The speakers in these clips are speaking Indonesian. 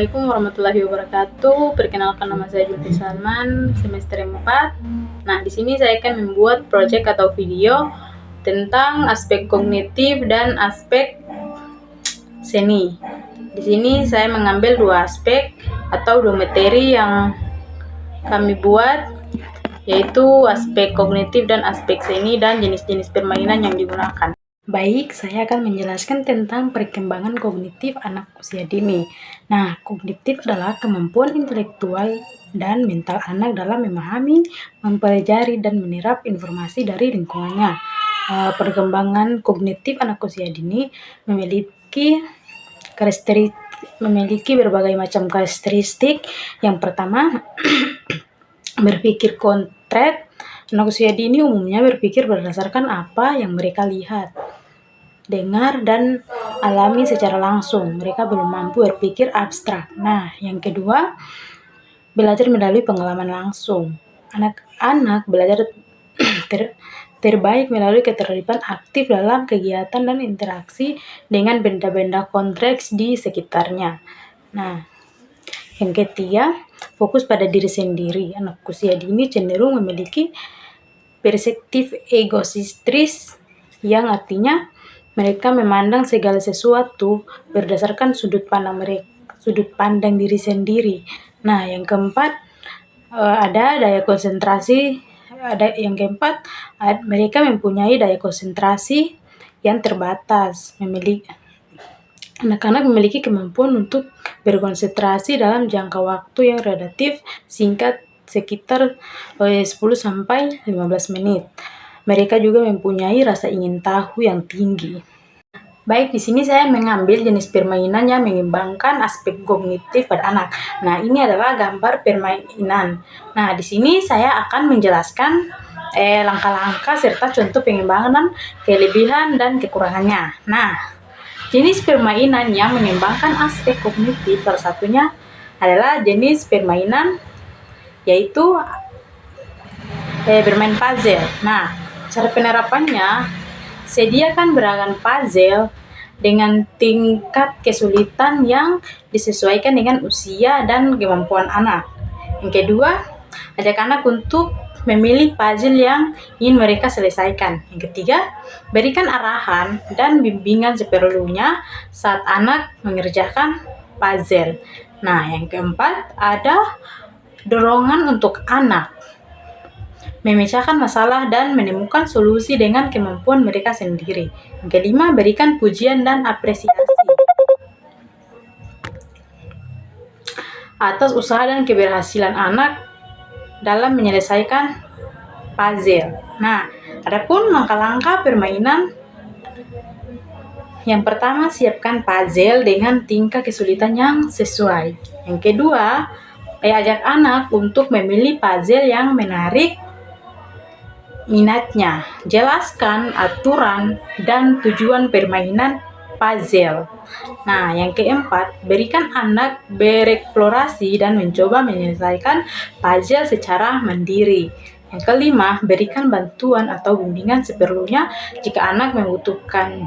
Assalamualaikum warahmatullahi wabarakatuh. Perkenalkan, nama saya Julfi Salman, semester 4. Nah, di sini saya akan membuat proyek atau video tentang aspek kognitif dan aspek seni. Di sini saya mengambil dua aspek atau dua materi yang kami buat, yaitu aspek kognitif dan aspek seni dan jenis-jenis permainan yang digunakan. Baik, saya akan menjelaskan tentang perkembangan kognitif anak usia dini. Nah, kognitif adalah kemampuan intelektual dan mental anak dalam memahami, mempelajari, dan menyerap informasi dari lingkungannya. Perkembangan kognitif anak usia dini memiliki berbagai macam karakteristik. Yang pertama, berpikir konkret. Anak usia dini umumnya berpikir berdasarkan apa yang mereka lihat, dengar, dan alami secara langsung. Mereka belum mampu berpikir abstrak. Nah, yang kedua, belajar melalui pengalaman langsung. Anak-anak belajar terbaik melalui keterlibatan aktif dalam kegiatan dan interaksi dengan benda-benda kompleks di sekitarnya. Nah, yang ketiga, fokus pada diri sendiri. Anak usia dini cenderung memiliki perspektif egosentris, yang artinya mereka memandang segala sesuatu berdasarkan sudut pandang diri sendiri. Nah, yang keempat, mereka mempunyai daya konsentrasi yang terbatas. Anak-anak memiliki kemampuan untuk berkonsentrasi dalam jangka waktu yang relatif singkat, sekitar 10-15 menit. Mereka juga mempunyai rasa ingin tahu yang tinggi. Baik, di sini saya mengambil jenis permainan yang mengembangkan aspek kognitif pada anak. Nah, ini adalah gambar permainan. Nah, di sini saya akan menjelaskan langkah-langkah serta contoh pengembangan, kelebihan, dan kekurangannya. Nah, jenis permainan yang mengembangkan aspek kognitif salah satunya adalah jenis permainan yaitu bermain puzzle. Nah, cara penerapannya, sediakan beragam puzzle dengan tingkat kesulitan yang disesuaikan dengan usia dan kemampuan anak. Yang kedua, ajak anak untuk memilih puzzle yang ingin mereka selesaikan. Yang ketiga, berikan arahan dan bimbingan seperlunya saat anak mengerjakan puzzle. Nah, yang keempat, ada dorongan untuk anak memecahkan masalah dan menemukan solusi dengan kemampuan mereka sendiri. Yang kelima, berikan pujian dan apresiasi atas usaha dan keberhasilan anak dalam menyelesaikan puzzle. Nah, adapun langkah-langkah permainan, yang pertama, siapkan puzzle dengan tingkat kesulitan yang sesuai. Yang kedua, ajak anak untuk memilih puzzle yang menarik minatnya. Jelaskan aturan dan tujuan permainan puzzle. Nah, yang keempat, berikan anak bereksplorasi dan mencoba menyelesaikan puzzle secara mandiri. Yang kelima, berikan bantuan atau bimbingan seperlunya jika anak membutuhkan.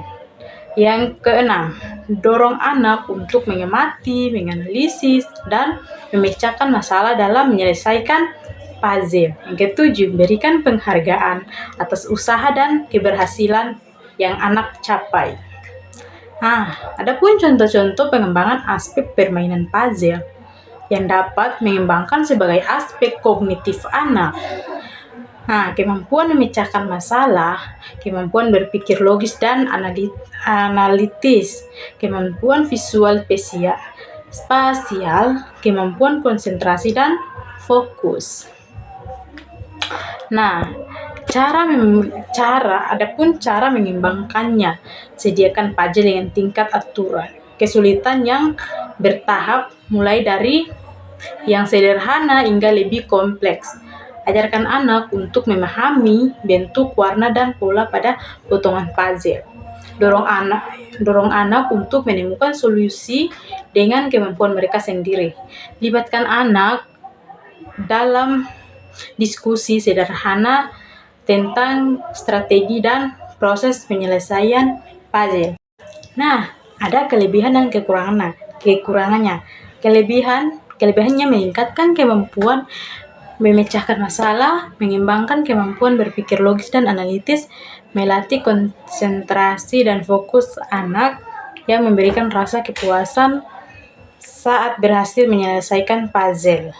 Yang keenam, dorong anak untuk mengamati, menganalisis, dan memecahkan masalah dalam menyelesaikan puzzle. Yang ketujuh, berikan penghargaan atas usaha dan keberhasilan yang anak capai. Nah, adapun contoh-contoh pengembangan aspek permainan puzzle yang dapat mengembangkan sebagai aspek kognitif anak. Nah, kemampuan memecahkan masalah, kemampuan berpikir logis dan analitis, kemampuan visual spasial, kemampuan konsentrasi dan fokus. Nah, adapun cara mengembangkannya, sediakan puzzle dengan tingkat aturan kesulitan yang bertahap, mulai dari yang sederhana hingga lebih kompleks. Ajarkan anak untuk memahami bentuk, warna, dan pola pada potongan puzzle. Dorong anak untuk menemukan solusi dengan kemampuan mereka sendiri. Libatkan anak dalam diskusi sederhana tentang strategi dan proses penyelesaian puzzle. Nah, ada kelebihan dan kekurangannya. Kelebihannya meningkatkan kemampuan memecahkan masalah, mengembangkan kemampuan berpikir logis dan analitis, melatih konsentrasi dan fokus anak, yang memberikan rasa kepuasan saat berhasil menyelesaikan puzzle.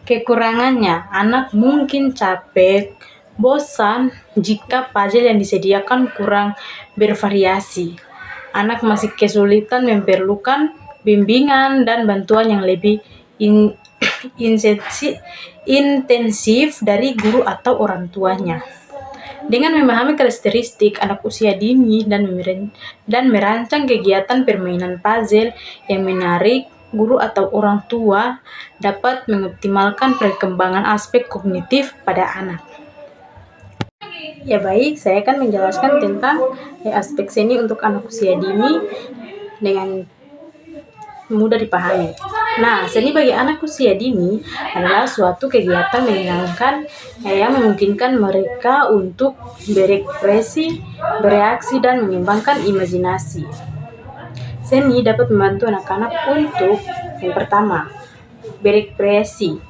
Kekurangannya, anak mungkin capek, bosan jika puzzle yang disediakan kurang bervariasi. Anak masih kesulitan memerlukan bimbingan dan bantuan yang lebih intensif dari guru atau orang tuanya. Dengan memahami karakteristik anak usia dini dan merancang kegiatan permainan puzzle yang menarik, guru atau orang tua dapat mengoptimalkan perkembangan aspek kognitif pada anak. Ya baik, saya akan menjelaskan tentang aspek seni untuk anak usia dini dengan mudah dipahami. Nah, seni bagi anak usia dini adalah suatu kegiatan menyenangkan yang memungkinkan mereka untuk berekspresi, bereaksi, dan mengembangkan imajinasi. Seni dapat membantu anak-anak untuk, yang pertama, berekspresi.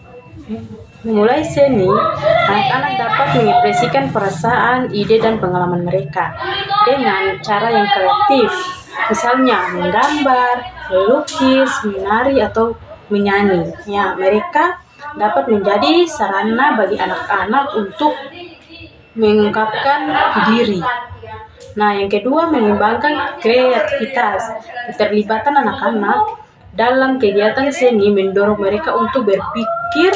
Memulai seni, anak-anak dapat mengekspresikan perasaan, ide, dan pengalaman mereka dengan cara yang kreatif. Misalnya menggambar, melukis, menari, atau menyanyi. Ya, mereka dapat menjadi sarana bagi anak-anak untuk mengungkapkan diri. Nah, yang kedua, mengembangkan kreativitas. Keterlibatan anak-anak dalam kegiatan seni mendorong mereka untuk berpikir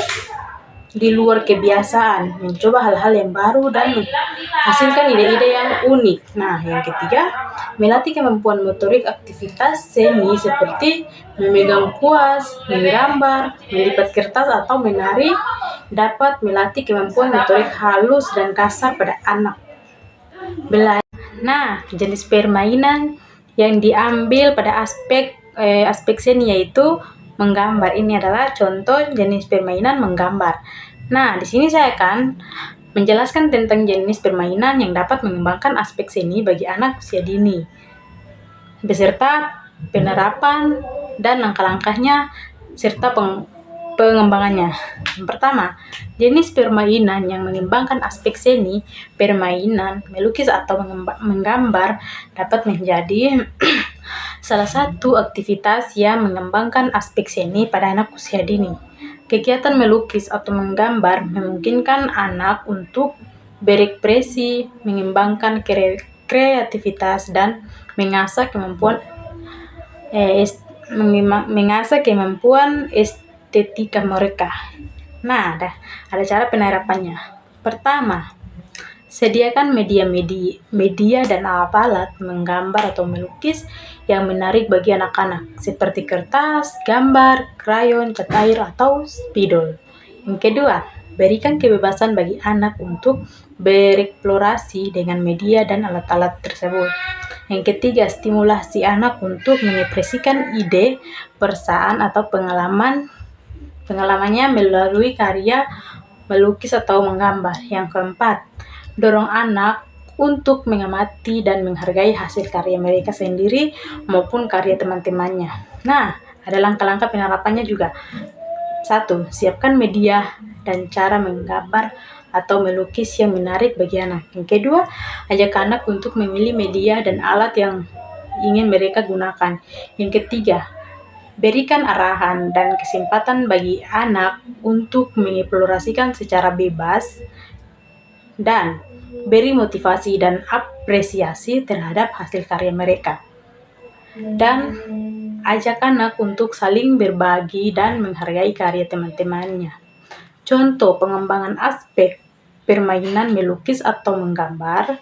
di luar kebiasaan, mencoba hal-hal yang baru, dan menghasilkan ide-ide yang unik. Nah, yang ketiga, melatih kemampuan motorik. Aktivitas seni seperti memegang kuas, menggambar, melipat kertas, atau menari dapat melatih kemampuan motorik halus dan kasar pada anak. Nah, jenis permainan yang diambil pada aspek seni yaitu menggambar. Ini adalah contoh jenis permainan menggambar. Nah, di sini saya akan menjelaskan tentang jenis permainan yang dapat mengembangkan aspek seni bagi anak usia dini, beserta penerapan dan langkah-langkahnya serta pengembangannya. Yang pertama, jenis permainan yang mengembangkan aspek seni, permainan melukis atau menggambar dapat menjadi salah satu aktivitas yang mengembangkan aspek seni pada anak usia dini. Kegiatan melukis atau menggambar memungkinkan anak untuk berekspresi, mengembangkan kreativitas, dan mengasah kemampuan estetika mereka. Nah, ada cara penerapannya. Pertama, sediakan media dan alat-alat menggambar atau melukis yang menarik bagi anak-anak, seperti kertas, gambar, krayon, cat air, atau spidol. Yang kedua, berikan kebebasan bagi anak untuk bereksplorasi dengan media dan alat-alat tersebut. Yang ketiga, stimulasi anak untuk mengekspresikan ide, perasaan, atau pengalamannya melalui karya melukis atau menggambar. Yang keempat, dorong anak untuk mengamati dan menghargai hasil karya mereka sendiri maupun karya teman-temannya. Nah, ada langkah-langkah penerapannya juga. 1. Siapkan media dan cara menggambar atau melukis yang menarik bagi anak. Yang kedua, ajak anak untuk memilih media dan alat yang ingin mereka gunakan. Yang ketiga, berikan arahan dan kesempatan bagi anak untuk mengeksplorasikan secara bebas, dan beri motivasi dan apresiasi terhadap hasil karya mereka. Dan ajak anak untuk saling berbagi dan menghargai karya teman-temannya. Contoh pengembangan aspek permainan melukis atau menggambar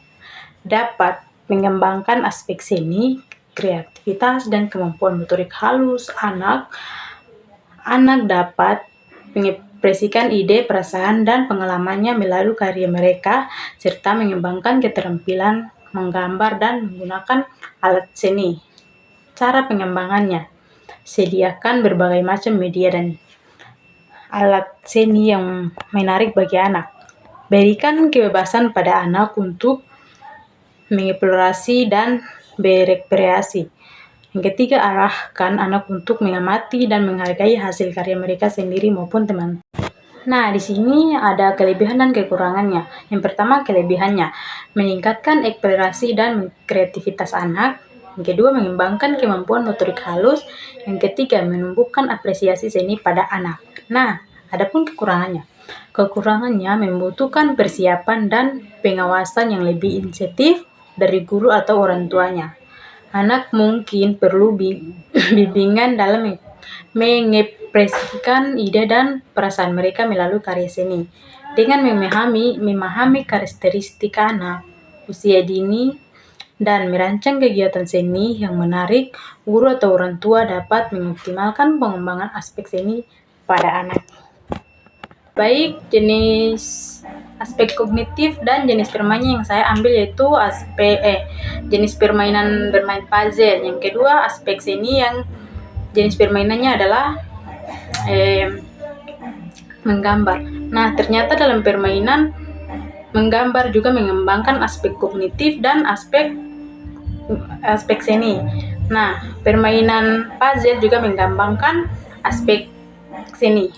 dapat mengembangkan aspek seni, kreativitas, dan kemampuan motorik halus anak. Anak dapat mengekspresikan ide, perasaan, dan pengalamannya melalui karya mereka, serta mengembangkan keterampilan menggambar dan menggunakan alat seni. Cara pengembangannya, sediakan berbagai macam media dan alat seni yang menarik bagi anak. Berikan kebebasan pada anak untuk mengeksplorasi dan berekreasi. Yang ketiga, arahkan anak untuk mengamati dan menghargai hasil karya mereka sendiri maupun teman. Nah, di sini ada kelebihan dan kekurangannya. Yang pertama, kelebihannya meningkatkan eksplorasi dan kreativitas anak. Yang kedua, mengembangkan kemampuan motorik halus. Yang ketiga, menumbuhkan apresiasi seni pada anak. Nah, adapun kekurangannya. Kekurangannya membutuhkan persiapan dan pengawasan yang lebih intensif dari guru atau orang tuanya. Anak mungkin perlu bimbingan dalam mengekspresikan ide dan perasaan mereka melalui karya seni. Dengan memahami karakteristik anak, usia dini, dan merancang kegiatan seni yang menarik, guru atau orang tua dapat mengoptimalkan pengembangan aspek seni pada anak. Baik, aspek kognitif dan jenis permainan yang saya ambil yaitu jenis permainan bermain puzzle. Yang kedua, aspek seni yang jenis permainannya adalah menggambar. Nah, ternyata dalam permainan menggambar juga mengembangkan aspek kognitif dan aspek seni. Nah, permainan puzzle juga mengembangkan aspek seni.